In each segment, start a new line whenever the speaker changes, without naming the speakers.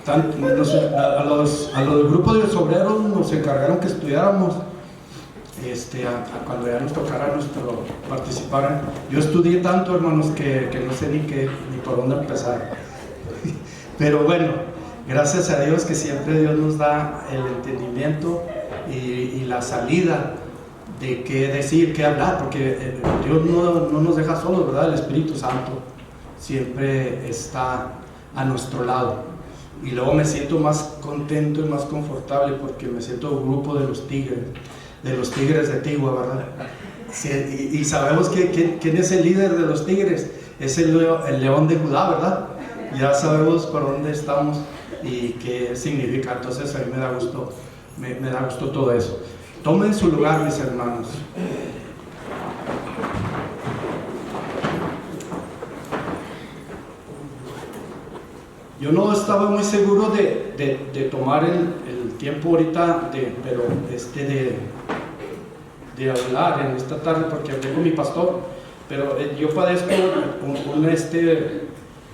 a los grupos de los obreros nos encargaron que estudiáramos cuando ya nos tocara participar. Yo estudié tanto, hermanos, que no sé ni por dónde empezar. Pero bueno, gracias a Dios que siempre Dios nos da el entendimiento y la salida de qué decir, qué hablar, porque Dios no nos deja solos, ¿verdad? El Espíritu Santo siempre está a nuestro lado. Y luego me siento más contento y más confortable porque me siento un grupo de los tigres de Tigua, ¿verdad? Sí, y sabemos quién es el líder de los tigres, es el león de Judá, ¿verdad? Ya sabemos por dónde estamos y qué significa. Entonces a mí me da gusto, me da gusto todo eso. Tomen su lugar, mis hermanos. Yo no estaba muy seguro de tomar el tiempo ahorita, de hablar en esta tarde, porque hablé con mi pastor, pero yo padezco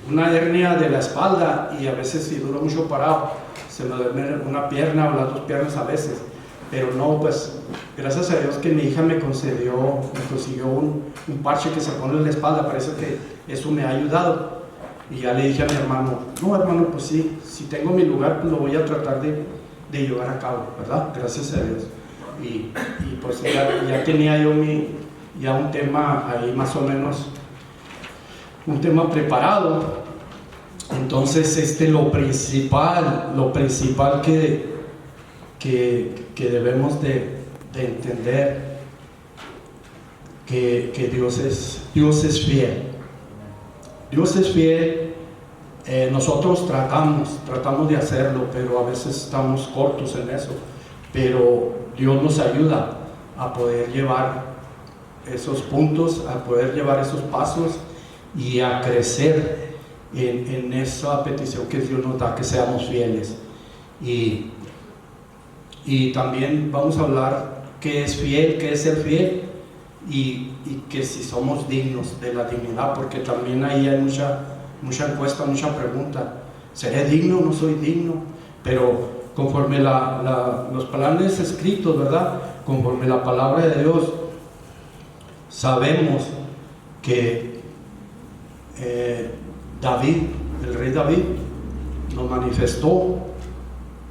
una hernia de la espalda y a veces si duro mucho parado se me duerme una pierna o las dos piernas a veces, pero no, pues gracias a Dios que mi hija me consiguió un parche que se pone en la espalda, parece que eso me ha ayudado. Y ya le dije a mi hermano, no hermano, pues sí, si tengo mi lugar, pues lo voy a tratar de llevar a cabo, ¿verdad? Gracias a Dios. Y pues ya tenía yo un tema ahí más o menos, un tema preparado. Entonces lo principal que debemos de entender que Dios es fiel. Dios es fiel. Nosotros tratamos de hacerlo, pero a veces estamos cortos en eso. Pero Dios nos ayuda a poder llevar esos puntos, a poder llevar esos pasos y a crecer en esa petición que Dios nos da, que seamos fieles. Y también vamos a hablar qué es fiel, qué es ser fiel y que si somos dignos de la dignidad, porque también ahí hay mucha encuesta, mucha pregunta. ¿Seré digno o no soy digno? Pero conforme los planes escritos, ¿verdad? Conforme la palabra de Dios, sabemos que el rey David, nos manifestó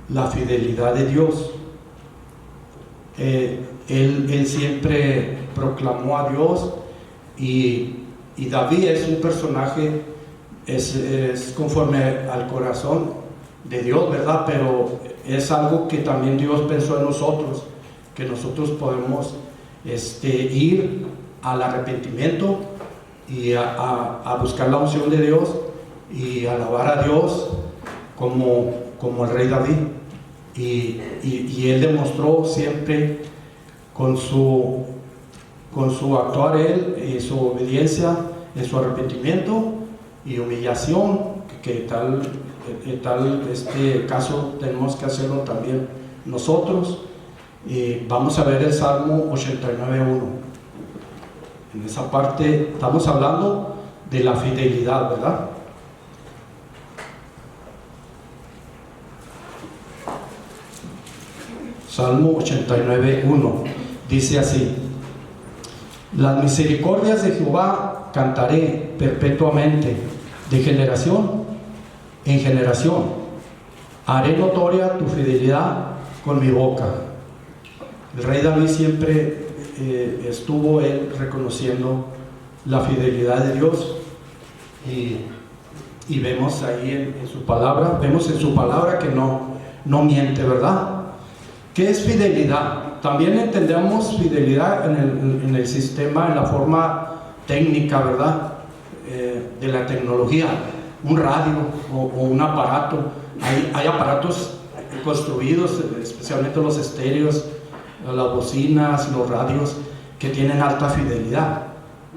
la fidelidad de Dios. Él siempre proclamó a Dios y David es un personaje, es conforme al corazón de Dios, ¿verdad? Pero es algo que también Dios pensó en nosotros, que nosotros podemos ir al arrepentimiento y a buscar la unción de Dios y alabar a Dios como el rey David. Y él demostró siempre con su actuar él, su obediencia, en su arrepentimiento y humillación, que en tal caso tenemos que hacerlo también nosotros. Vamos a ver el Salmo 89:1. En esa parte estamos hablando de la fidelidad, ¿verdad? Salmo 89:1 dice así: las misericordias de Jehová cantaré perpetuamente, de generación en generación. Haré notoria tu fidelidad con mi boca. El rey David siempre estuvo él reconociendo la fidelidad de Dios y vemos ahí en su palabra, que no miente, ¿verdad? ¿Qué es fidelidad? También entendemos fidelidad en el sistema, en la forma técnica, ¿verdad? De la tecnología, un radio o un aparato. Hay aparatos construidos, especialmente los estéreos, las bocinas, los radios, que tienen alta fidelidad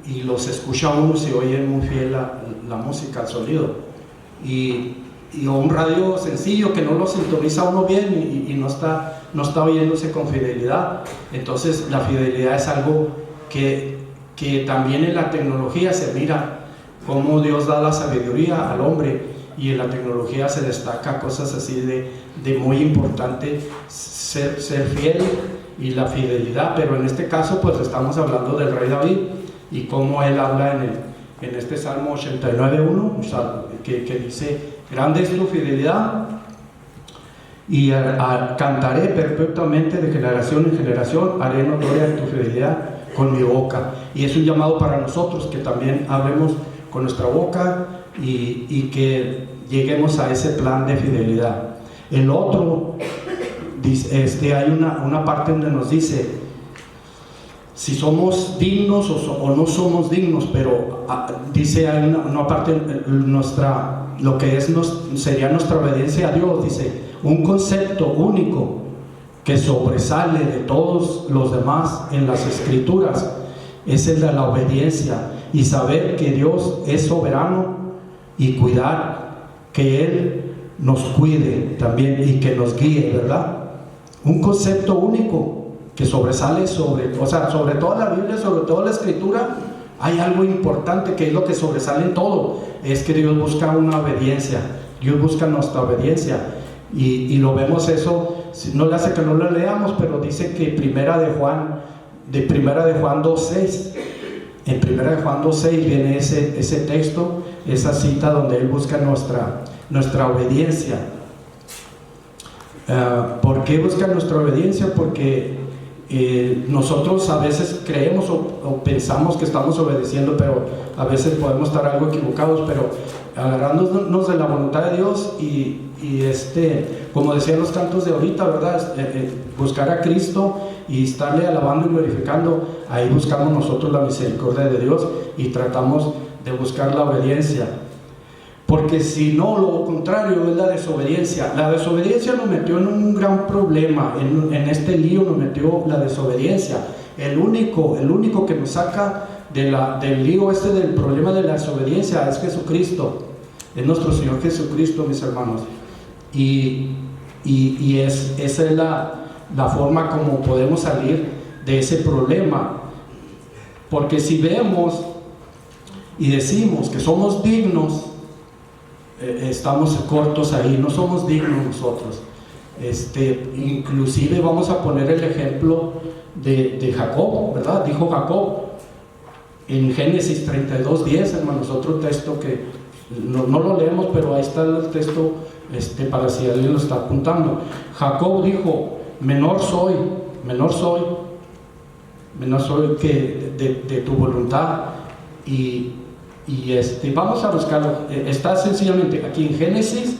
y los escucha uno, se oye muy fiel la música, el sonido. Y un radio sencillo que no lo sintoniza uno bien y no está oyéndose con fidelidad. Entonces la fidelidad es algo que también en la tecnología se mira cómo Dios da la sabiduría al hombre y en la tecnología se destaca cosas así de muy importante ser fiel y la fidelidad, pero en este caso pues estamos hablando del rey David y cómo él habla en este Salmo 89:1 que dice: grande es tu fidelidad y cantaré perpetuamente de generación en generación, haré notoria tu fidelidad con mi boca. Y es un llamado para nosotros que también hablemos con nuestra boca y que lleguemos a ese plan de fidelidad. El otro, hay una parte donde nos dice si somos dignos o no somos dignos, pero dice, hay una parte, lo que sería nuestra obediencia a Dios, dice, un concepto único que sobresale de todos los demás en las Escrituras es el de la obediencia y saber que Dios es soberano y cuidar que Él nos cuide también y que nos guíe, ¿verdad? Un concepto único que sobresale sobre toda la Biblia, sobre toda la Escritura. Hay algo importante que es lo que sobresale en todo, es que Dios busca una obediencia, Dios busca nuestra obediencia y lo vemos eso, no le hace que no lo leamos, pero dice que primera de Juan 2:6, en primera de Juan 2:6 viene ese texto, esa cita donde Él busca nuestra obediencia. ¿Por qué busca nuestra obediencia? Porque nosotros a veces creemos o pensamos que estamos obedeciendo, pero a veces podemos estar algo equivocados, pero agarrándonos de la voluntad de Dios y como decían los cantos de ahorita, ¿verdad? Buscar a Cristo y estarle alabando y glorificando, ahí buscamos nosotros la misericordia de Dios y tratamos de buscar la obediencia. Porque si no, lo contrario es la desobediencia. La desobediencia nos metió en un gran problema, en este lío nos metió la desobediencia. El único que nos saca del lío del problema de la desobediencia es Jesucristo, es nuestro Señor Jesucristo, mis hermanos. Y esa es la forma como podemos salir de ese problema. Porque si vemos y decimos que somos dignos, estamos cortos ahí, no somos dignos nosotros. Inclusive vamos a poner el ejemplo de Jacob, ¿verdad? Dijo Jacob en Génesis 32:10, hermanos, otro texto que no lo leemos, pero ahí está el texto para si alguien lo está apuntando. Jacob dijo: menor soy que de tu voluntad. Y vamos a buscarlo, está sencillamente aquí en Génesis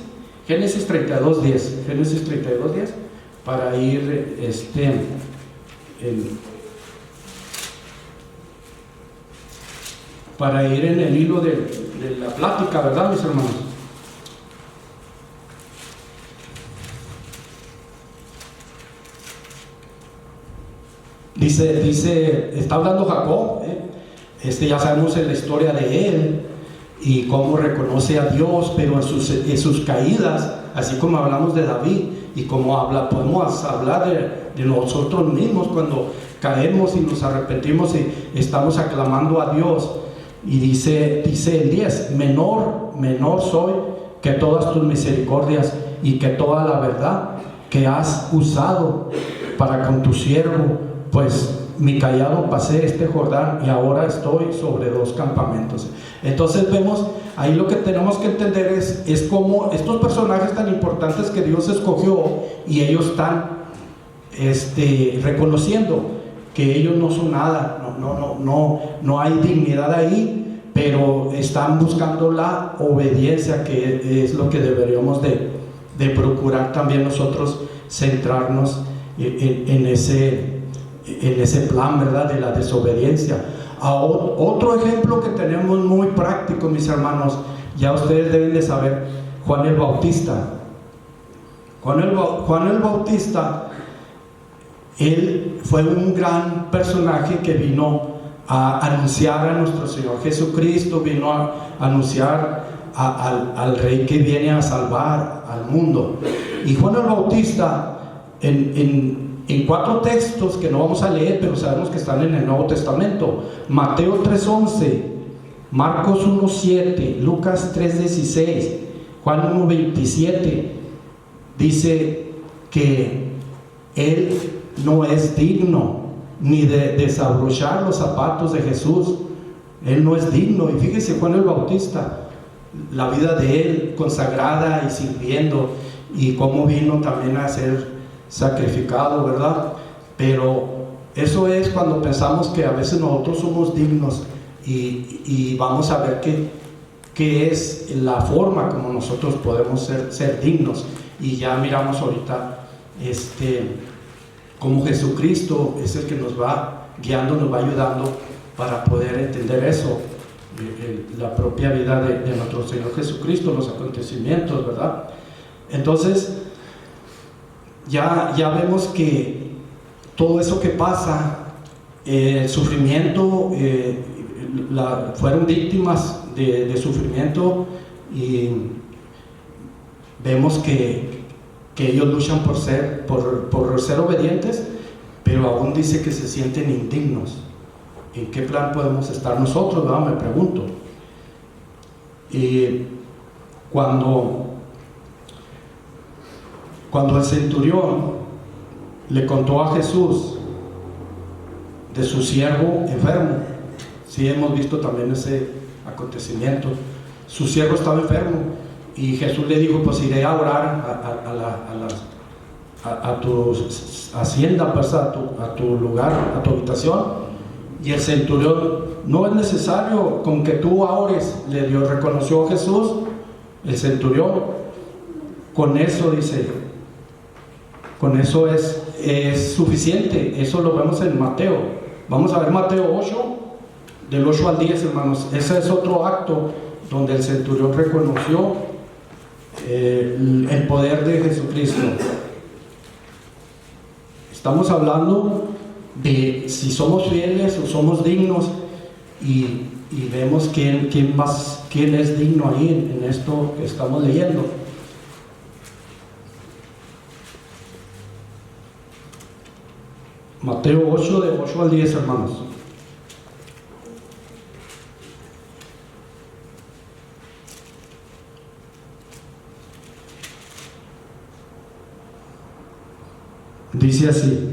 32:10, para ir en el hilo de la plática, ¿verdad, mis hermanos? Dice, está hablando Jacob, ya sabemos en la historia de él y cómo reconoce a Dios, pero en sus caídas, así como hablamos de David y como podemos hablar de nosotros mismos cuando caemos y nos arrepentimos y estamos aclamando a Dios. Y dice el 10: menor soy que todas tus misericordias y que toda la verdad que has usado para con tu siervo, pues mi callado pasé este Jordán y ahora estoy sobre 2 campamentos. Entonces vemos ahí, lo que tenemos que entender es cómo estos personajes tan importantes que Dios escogió, y ellos están reconociendo que ellos no son nada, no hay dignidad ahí, pero están buscando la obediencia, que es lo que deberíamos de procurar también nosotros, centrarnos en ese plan, ¿verdad?, de la desobediencia. Otro ejemplo que tenemos muy práctico, mis hermanos, ya ustedes deben de saber, Juan el Bautista. Juan el Bautista, él fue un gran personaje que vino a anunciar a nuestro Señor Jesucristo, vino a anunciar al Rey que viene a salvar al mundo. Y Juan el Bautista, en 4 textos que no vamos a leer, pero sabemos que están en el Nuevo Testamento: Mateo 3:11, Marcos 1:7, Lucas 3:16, Juan 1:27 dice que Él no es digno ni de desabrochar los zapatos de Jesús. Él no es digno. Y fíjese, Juan el Bautista, la vida de él consagrada y sirviendo, y cómo vino también a ser sacrificado, ¿verdad? Pero eso es cuando pensamos que a veces nosotros somos dignos, y vamos a ver qué es la forma como nosotros podemos ser dignos. Y ya miramos ahorita cómo Jesucristo es el que nos va guiando, nos va ayudando para poder entender eso, la propia vida de nuestro Señor Jesucristo, los acontecimientos, ¿verdad? Entonces ya vemos que todo eso que pasa, el sufrimiento, fueron víctimas de sufrimiento, y vemos que ellos luchan por ser obedientes, pero aún dice que se sienten indignos. ¿En qué plan podemos estar nosotros, verdad? Me pregunto. Y cuando el centurión le contó a Jesús de su siervo enfermo, sí hemos visto también ese acontecimiento, su siervo estaba enfermo, y Jesús le dijo: pues iré a orar a tu hacienda, pues, a tu lugar, a tu habitación. Y el centurión: no es necesario con que tú ores, reconoció a Jesús el centurión. Con eso, dice, con eso es suficiente. Eso lo vemos en Mateo. Vamos a ver Mateo 8, del 8 al 10, hermanos. Ese es otro acto donde el centurión reconoció el poder de Jesucristo. Estamos hablando de si somos fieles o somos dignos, y vemos quién es digno ahí en esto que estamos leyendo. Mateo 8, de 8 al 10, hermanos. Dice así: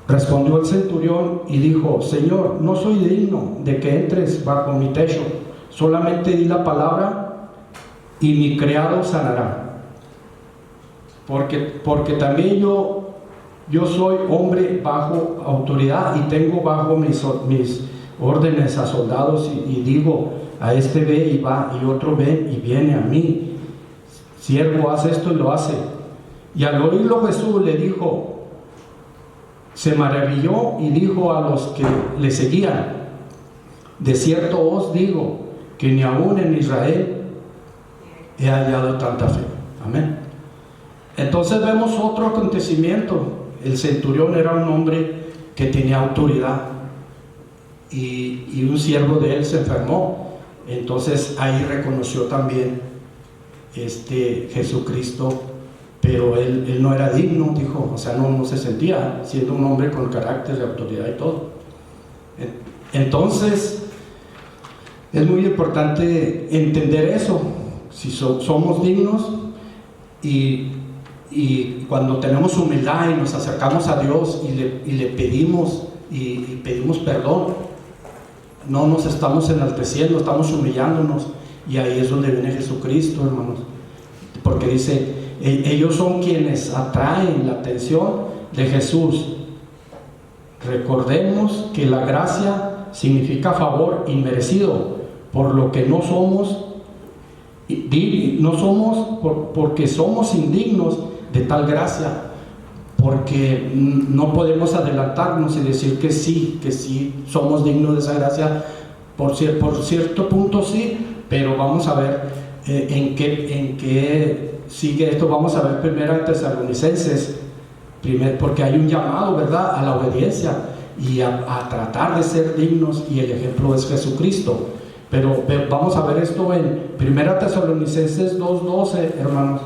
respondió el centurión y dijo: Señor, no soy digno de que entres bajo mi techo, solamente di la palabra y mi criado sanará. Porque también yo soy hombre bajo autoridad, y tengo bajo mis órdenes a soldados, y digo a este: ve, y va, y otro: ve, y viene a mí. Siervo, haz esto, y lo hace. Y al oírlo Jesús le dijo, se maravilló, y dijo a los que le seguían: de cierto os digo que ni aún en Israel he hallado tanta fe. Amén. Entonces vemos otro acontecimiento. El centurión era un hombre que tenía autoridad, y un siervo de él se enfermó. Entonces ahí reconoció también Jesucristo, pero él no era digno, dijo, o sea, no se sentía, siendo un hombre con carácter de autoridad y todo. Entonces es muy importante entender eso, si somos dignos, y cuando tenemos humildad y nos acercamos a Dios y le pedimos y pedimos perdón, no nos estamos enalteciendo, estamos humillándonos, y ahí es donde viene Jesucristo, hermanos, porque dice: ellos son quienes atraen la atención de Jesús. Recordemos que la gracia significa favor inmerecido, por lo que no somos porque somos indignos de tal gracia, porque no podemos adelantarnos y decir que sí somos dignos de esa gracia. Por cierto punto sí, pero vamos a ver en qué sigue esto. Vamos a ver 1 Tesalonicenses, porque hay un llamado, ¿verdad?, a la obediencia y a tratar de ser dignos, y el ejemplo es Jesucristo. Pero vamos a ver esto en 1 Tesalonicenses 2:12, hermanos.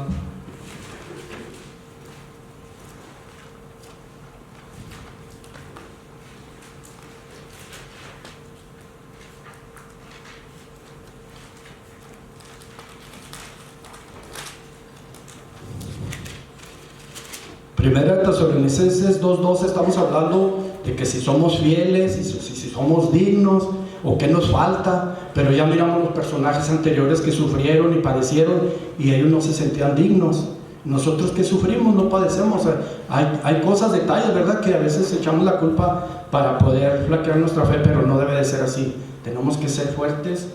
Primera de Tesalonicenses 2:12 estamos hablando de que si somos fieles, si somos dignos o qué nos falta, pero ya miramos los personajes anteriores que sufrieron y padecieron y ellos no se sentían dignos. Nosotros que sufrimos no padecemos. Hay cosas, detalles, ¿verdad?, que a veces echamos la culpa para poder flaquear nuestra fe, pero no debe de ser así. Tenemos que ser fuertes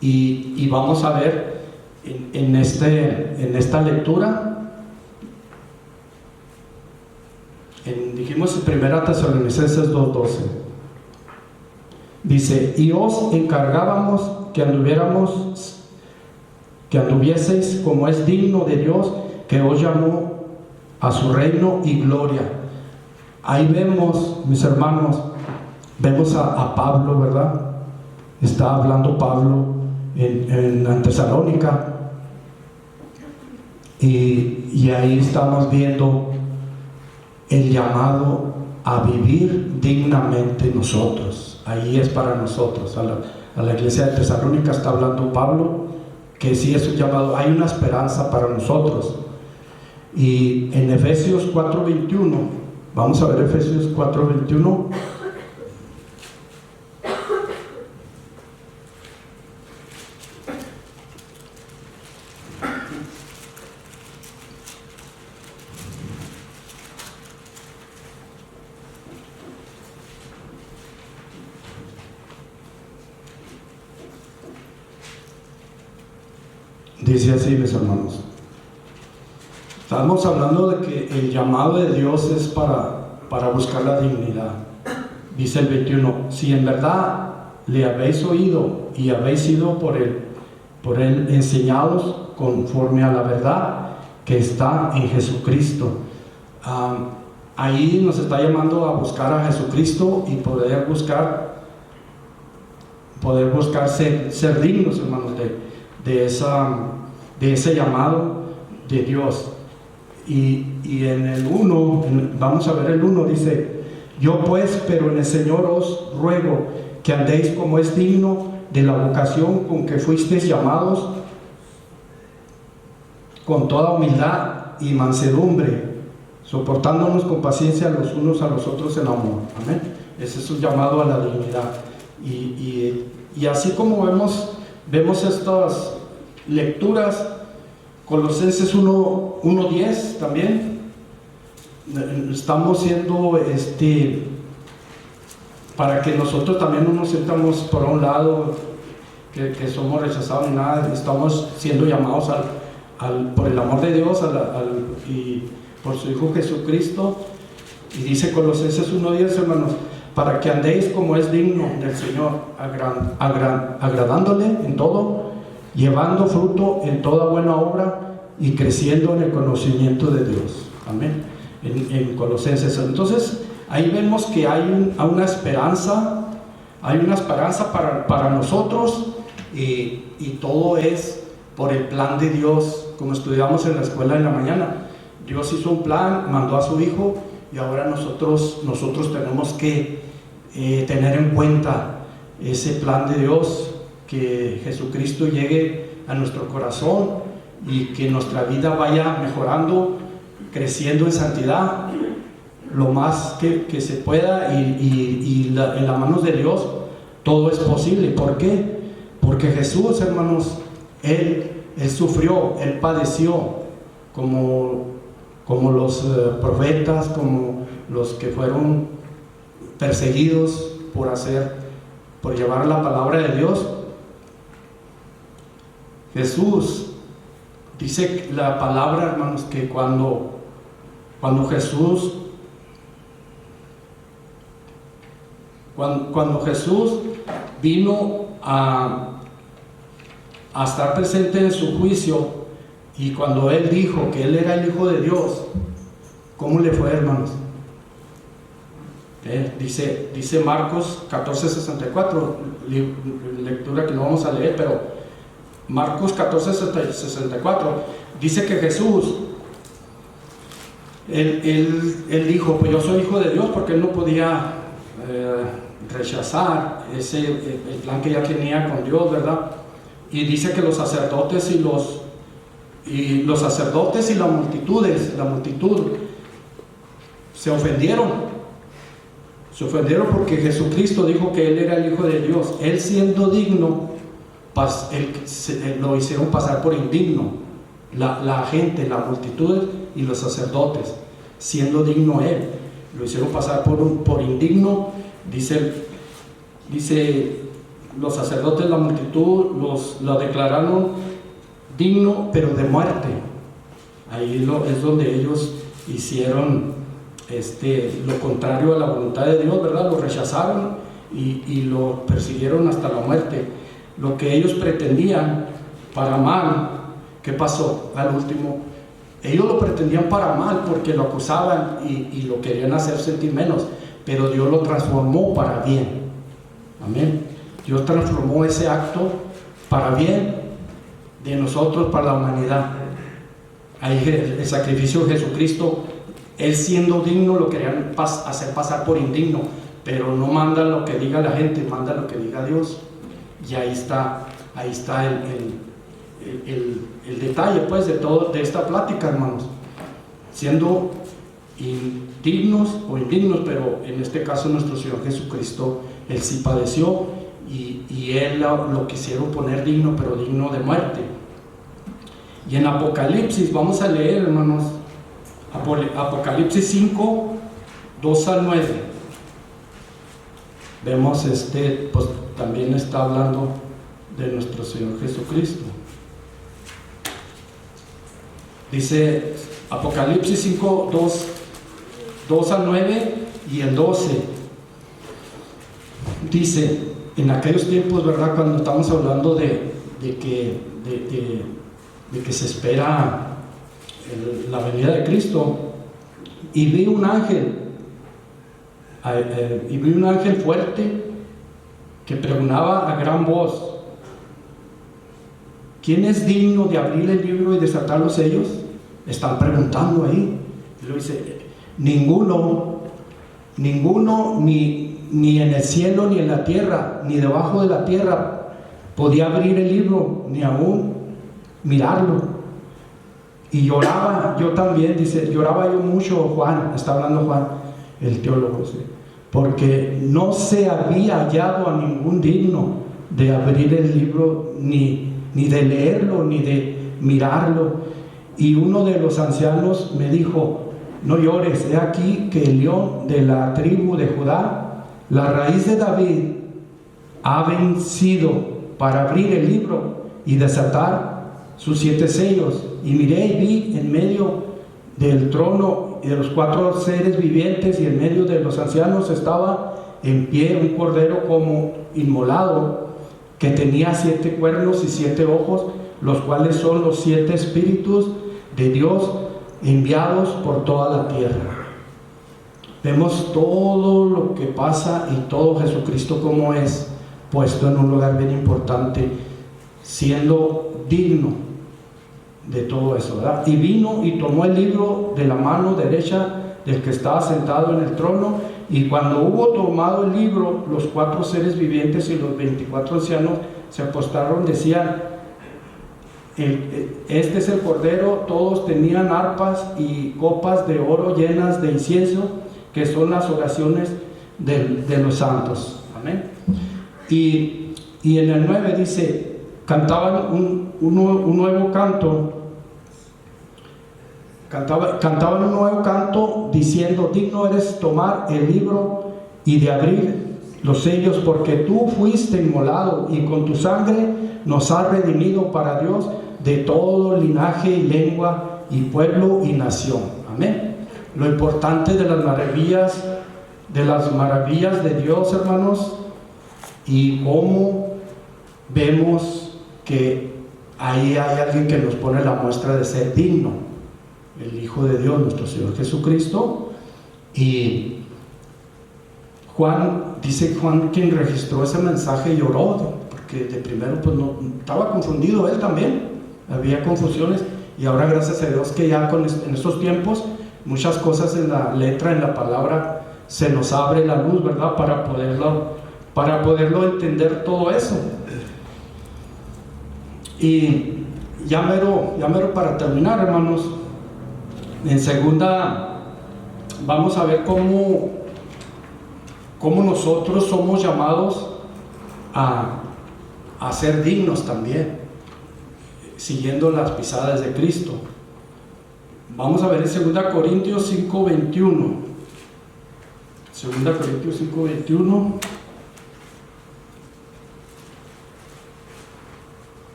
y vamos a ver en esta lectura. Dijimos en 1 Tesalonicenses 2:12, dice: y os encargábamos que anduvieseis como es digno de Dios, que os llamó a su reino y gloria. Ahí vemos, mis hermanos, vemos a Pablo, ¿verdad? Está hablando Pablo en Tesalónica, y ahí estamos viendo el llamado a vivir dignamente nosotros. Ahí es para nosotros, a la iglesia de Tesalónica está hablando Pablo, que sí es un llamado, hay una esperanza para nosotros. Y en Efesios 4:21, vamos a ver Efesios 4:21. Dice así, mis hermanos. Estamos hablando de que el llamado de Dios es para buscar la dignidad. Dice el 21: si en verdad le habéis oído y habéis sido por él enseñados conforme a la verdad que está en Jesucristo. Ahí nos está llamando a buscar a Jesucristo y poder buscar ser dignos, hermanos, de ese llamado de Dios. Y en el 1, vamos a ver el 1, dice: yo pues, pero en el Señor os ruego que andéis como es digno de la vocación con que fuisteis llamados, con toda humildad y mansedumbre, soportándonos con paciencia los unos a los otros en amor. Amén. Ese es un llamado a la dignidad. Y así como vemos estas lecturas, Colosenses 1:10 también, estamos siendo para que nosotros también no nos sintamos por un lado que somos rechazados ni nada. Estamos siendo llamados por el amor de Dios y por su Hijo Jesucristo. Y dice Colosenses 1:10, hermanos, para que andéis como es digno del Señor, agradándole en todo, llevando fruto en toda buena obra y creciendo en el conocimiento de Dios. Amén. En Colosenses. Entonces ahí vemos que hay una esperanza, para nosotros, y todo es por el plan de Dios, como estudiamos en la escuela en la mañana. Dios hizo un plan, mandó a su Hijo, y ahora nosotros tenemos que tener en cuenta ese plan de Dios, que Jesucristo llegue a nuestro corazón y que nuestra vida vaya mejorando, creciendo en santidad lo más que se pueda, y en las manos de Dios todo es posible. ¿Por qué? Porque Jesús, hermanos, Él sufrió, Él padeció como los profetas, como los que fueron perseguidos por llevar la palabra de Dios. Jesús, dice la palabra, hermanos, que cuando Jesús vino a estar presente en su juicio, y cuando Él dijo que Él era el Hijo de Dios, ¿cómo le fue, hermanos? Dice Marcos 14:64, lectura que no vamos a leer, pero Marcos 14:64 dice que Jesús, él dijo: pues yo soy hijo de Dios, porque Él no podía rechazar el plan que ya tenía con Dios, ¿verdad? Y dice que los sacerdotes y la multitud se ofendieron. Se ofendieron porque Jesucristo dijo que Él era el Hijo de Dios. Él siendo digno, lo hicieron pasar por indigno. La gente, la multitud y los sacerdotes, siendo digno Él, lo hicieron pasar por indigno. Dice los sacerdotes, la multitud, lo declararon digno, pero de muerte. Ahí es donde ellos hicieron lo contrario a la voluntad de Dios, ¿verdad? Lo rechazaron y lo persiguieron hasta la muerte. Lo que ellos pretendían para mal, ¿qué pasó al último? Ellos lo pretendían para mal porque lo acusaban y lo querían hacer sentir menos, pero Dios lo transformó para bien. Amén. Dios transformó ese acto para bien de nosotros, para la humanidad. Ahí el sacrificio de Jesucristo, Él siendo digno, lo querían hacer pasar por indigno, pero no manda lo que diga la gente, manda lo que diga Dios. Y ahí está el detalle, pues, de esta plática, hermanos. Siendo indignos o indignos, pero en este caso nuestro Señor Jesucristo, Él sí padeció y Él lo quisieron poner digno, pero digno de muerte. Y en Apocalipsis, vamos a leer, hermanos, Apocalipsis 5, 2 al 9. Vemos pues también está hablando de nuestro Señor Jesucristo. Dice Apocalipsis 5, 2 al 9 y el 12. Dice, en aquellos tiempos, ¿verdad? Cuando estamos hablando de que se espera la venida de Cristo, y vi un ángel fuerte que pregonaba a gran voz: ¿quién es digno de abrir el libro y desatar los sellos? Están preguntando ahí. Y luego dice: ninguno, ni en el cielo, ni en la tierra, ni debajo de la tierra, podía abrir el libro, ni aún mirarlo. Y lloraba yo también, dice, lloraba yo mucho, Juan, está hablando Juan, el teólogo, ¿sí? Porque no se había hallado a ningún digno de abrir el libro, ni de leerlo, ni de mirarlo. Y uno de los ancianos me dijo: no llores, he aquí que el león de la tribu de Judá, la raíz de David, ha vencido para abrir el libro y desatar sus 7 sellos. Y miré y vi en medio del trono y de los 4 seres vivientes y en medio de los ancianos estaba en pie un cordero como inmolado, que tenía 7 cuernos y 7 ojos, los cuales son los 7 espíritus de Dios enviados por toda la tierra. Vemos todo lo que pasa y todo Jesucristo como es puesto en un lugar bien importante, siendo digno de todo eso, ¿verdad? Y vino y tomó el libro de la mano derecha del que estaba sentado en el trono, y cuando hubo tomado el libro, los 4 seres vivientes y los 24 ancianos se postraron, decían: este es el Cordero. Todos tenían arpas y copas de oro llenas de incienso, que son las oraciones de los santos. Amén. Y en el 9 dice: cantaban un nuevo canto. Cantaban un nuevo canto diciendo: digno eres tomar el libro y de abrir los sellos, porque tú fuiste inmolado y con tu sangre nos has redimido para Dios de todo linaje y lengua y pueblo y nación. Amén. Lo importante de las maravillas de Dios, hermanos, y cómo vemos que ahí hay alguien que nos pone la muestra de ser digno, el Hijo de Dios, nuestro Señor Jesucristo. Y Juan, dice Juan, quien registró ese mensaje, lloró, porque de primero pues no, estaba confundido él también, había confusiones, y ahora gracias a Dios que ya en estos tiempos muchas cosas en la letra, en la palabra, se nos abre la luz, ¿verdad? Para poderlo entender todo eso. Y ya mero para terminar, hermanos, en segunda vamos a ver cómo nosotros somos llamados a ser dignos también, siguiendo las pisadas de Cristo. Vamos a ver en 2 Corintios 5:21. 2 Corintios 5:21.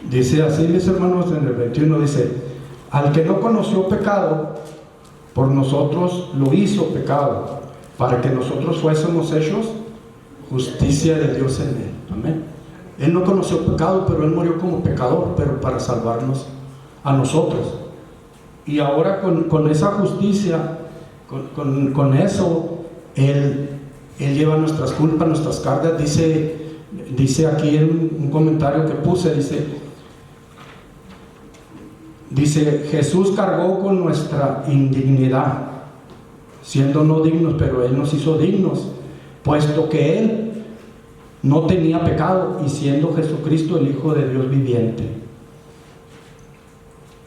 Dice así, mis hermanos, en el 21 dice: al que no conoció pecado, por nosotros lo hizo pecado, para que nosotros fuésemos hechos justicia de Dios en él. Amén. Él no conoció pecado, pero él murió como pecador, pero para salvarnos a nosotros. Y ahora con esa justicia, con eso, él lleva nuestras culpas, nuestras cargas. Dice aquí en un comentario que puse, dice, Jesús cargó con nuestra indignidad, siendo no dignos, pero Él nos hizo dignos, puesto que Él no tenía pecado, y siendo Jesucristo el Hijo de Dios viviente.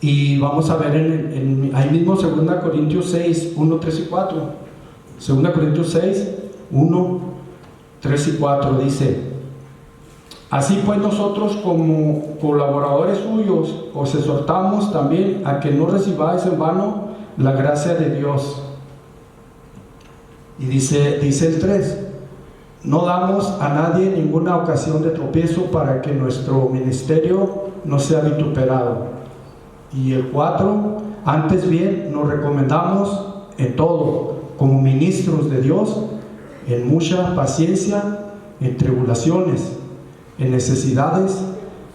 Y vamos a ver ahí mismo 2 Corintios 6, 1, 3 y 4. 2 Corintios 6, 1, 3 y 4 dice: así pues nosotros, como colaboradores suyos, os exhortamos también a que no recibáis en vano la gracia de Dios. Y dice el 3: no damos a nadie ninguna ocasión de tropiezo, para que nuestro ministerio no sea vituperado. Y el 4: antes bien nos recomendamos en todo, como ministros de Dios, en mucha paciencia, en tribulaciones, en necesidades,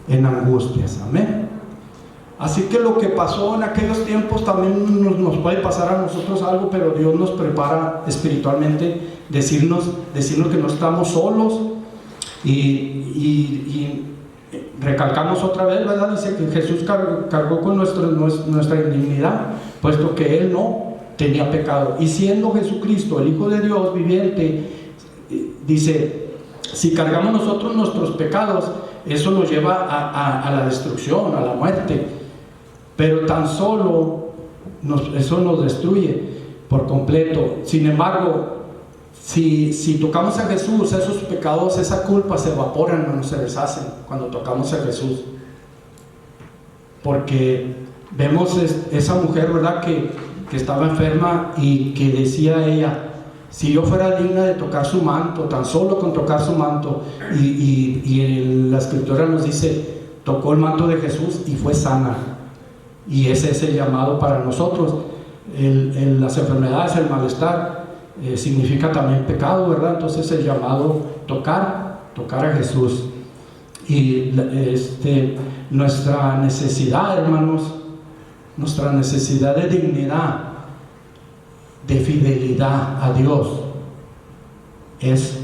en angustias. Amén. Así que lo que pasó en aquellos tiempos también nos puede pasar a nosotros algo, pero Dios nos prepara espiritualmente, decirnos que no estamos solos, y recalcamos otra vez, ¿verdad? Dice que Jesús cargó con nuestra indignidad, puesto que Él no tenía pecado, y siendo Jesucristo el Hijo de Dios viviente, dice, si cargamos nosotros nuestros pecados, eso nos lleva a la destrucción, a la muerte, pero tan solo eso nos destruye por completo. Sin embargo, si tocamos a Jesús, esos pecados, esa culpa se evaporan, no se deshacen cuando tocamos a Jesús, porque vemos esa mujer, ¿verdad?, que estaba enferma, y que decía ella: si yo fuera digna de tocar su manto, tan solo con tocar su manto, y la escritura nos dice, tocó el manto de Jesús y fue sana. Y ese es el llamado para nosotros. Las enfermedades, el malestar, significa también pecado, ¿verdad? Entonces el llamado, tocar a Jesús. Y nuestra necesidad, hermanos, nuestra necesidad de dignidad, de fidelidad a Dios, es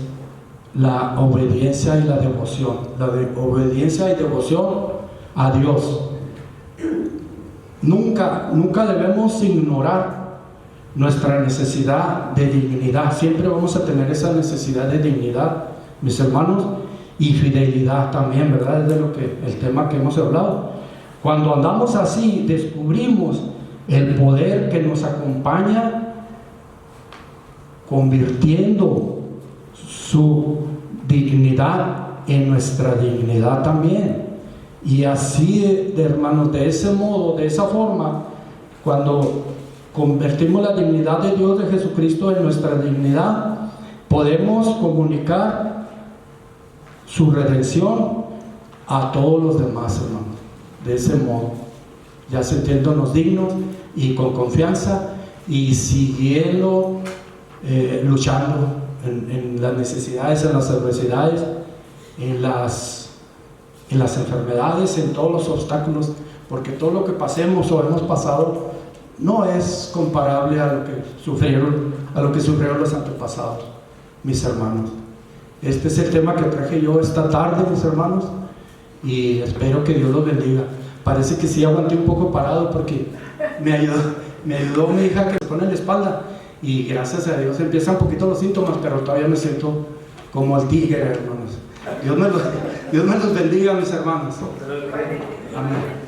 la obediencia y la devoción. La obediencia y devoción a Dios. Nunca debemos ignorar nuestra necesidad de dignidad. Siempre vamos a tener esa necesidad de dignidad, mis hermanos, y fidelidad también, ¿verdad? Es de el tema que hemos hablado. Cuando andamos así, descubrimos el poder que nos acompaña, convirtiendo su dignidad en nuestra dignidad también. Y así, hermanos, de ese modo, de esa forma, cuando convertimos la dignidad de Dios, de Jesucristo, en nuestra dignidad, podemos comunicar su redención a todos los demás, hermanos. De ese modo, ya sintiéndonos dignos y con confianza, y siguiendo luchando en las necesidades, en las adversidades, en las enfermedades, en todos los obstáculos, porque todo lo que pasemos o hemos pasado no es comparable a lo que sufrieron los antepasados, mis hermanos. Este es el tema que traje yo esta tarde, mis hermanos, y espero que Dios los bendiga. Parece que sí aguanté un poco parado, porque me ayudó mi hija, que se pone en la espalda, y gracias a Dios empiezan un poquito los síntomas, pero todavía me siento como el tigre, hermanos. Dios me los bendiga, mis hermanos. Amén.